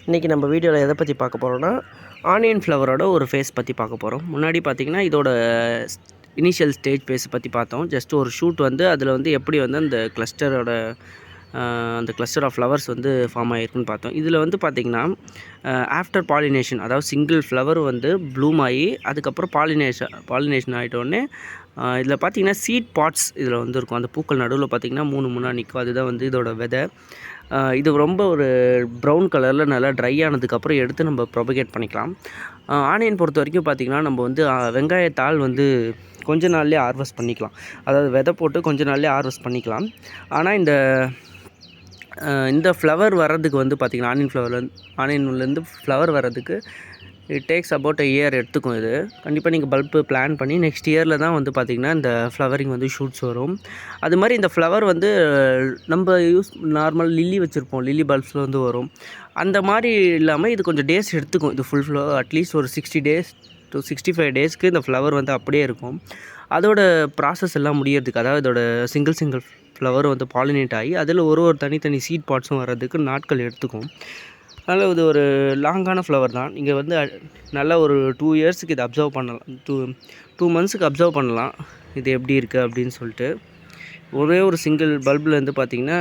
இன்றைக்கி நம்ம வீடியோவில் எதை பற்றி பார்க்க போகிறோன்னா ஆனியன் ஃப்ளவரோட ஒரு ஃபேஸ் பற்றி பார்க்க போகிறோம். முன்னாடி பார்த்திங்கன்னா இதோட இனிஷியல் ஸ்டேஜ் ஃபேஸ் பற்றி பார்த்தோம். ஜஸ்ட் ஒரு ஷூட் வந்து அதில் வந்து எப்படி வந்து அந்த கிளஸ்டரோட அந்த கிளஸ்டர் ஆஃப் ஃப்ளவர்ஸ் வந்து ஃபார்ம் ஆகிருக்குன்னு பார்த்தோம். இதில் வந்து பார்த்திங்கன்னா ஆஃப்டர் பாலினேஷன், அதாவது சிங்கிள் ஃப்ளவர் வந்து ப்ளூம் ஆகி அதுக்கப்புறம் பாலினேஷன் ஆகிட்டோடனே இதில் பார்த்திங்கன்னா சீட் பாட்ஸ் இதில் வந்து இருக்கும். அந்த பூக்கள் நடுவில் பார்த்திங்கன்னா 3 நிற்கும். அதுதான் வந்து இதோட விதை. இது ரொம்ப ஒரு ப்ரௌன் கலரில் நல்லா ட்ரை ஆனதுக்கப்புறம் எடுத்து நம்ம ப்ரொபகேட் பண்ணிக்கலாம். ஆனியன் பொறுத்த வரைக்கும் பார்த்திங்கன்னா நம்ம வந்து வெங்காயத்தாள் வந்து கொஞ்ச நாள்லேயே ஹார்வெஸ்ட் பண்ணிக்கலாம். அதாவது விதை போட்டு கொஞ்ச நாள்லேயே ஹார்வெஸ்ட் பண்ணிக்கலாம். ஆனால் இந்த ஃப்ளவர் வர்றதுக்கு வந்து பார்த்திங்கன்னா ஆனியன்லேருந்து ஃப்ளவர் வர்றதுக்கு இட் டேக்ஸ் அபவுட் இயர் எடுத்துக்கும். இது கண்டிப்பாக நீங்கள் பல்பு பிளான் பண்ணி நெக்ஸ்ட் இயரில் தான் வந்து பார்த்திங்கன்னா இந்த ஃப்ளவரிங் வந்து ஷூட்ஸ் வரும். அது மாதிரி இந்த ஃப்ளவர் வந்து நம்ம நார்மல் லில்லி வச்சுருப்போம், லில்லி பல்ப்ஸில் வந்து வரும். அந்த மாதிரி இல்லாமல் இது கொஞ்சம் டேஸ் எடுத்துக்கும். இது ஃபுல் ஃப்ளவர் அட்லீஸ்ட் ஒரு 60 days to 65 daysக்கு இந்த ஃப்ளவர் வந்து அப்படியே இருக்கும். அதோட ப்ராசஸ் எல்லாம் முடியறதுக்கு, அதாவது இதோட சிங்கிள் ஃப்ளவர் வந்து பாலினேட் ஆகி அதில் ஒரு தனி சீட் பாட்ஸும் வர்றதுக்கு நாட்கள் எடுத்துக்கும். அதனால் இது ஒரு லாங்கான ஃப்ளவர் தான். நீங்கள் வந்து நல்லா ஒரு 2 இயர்ஸுக்கு இதை அப்சர்வ் பண்ணலாம். 2 மந்த்ஸுக்கு அப்சர்வ் பண்ணலாம் இது எப்படி இருக்குது அப்படின்னு சொல்லிட்டு. ஒரே ஒரு சிங்கிள் பல்பில் வந்து பார்த்திங்கன்னா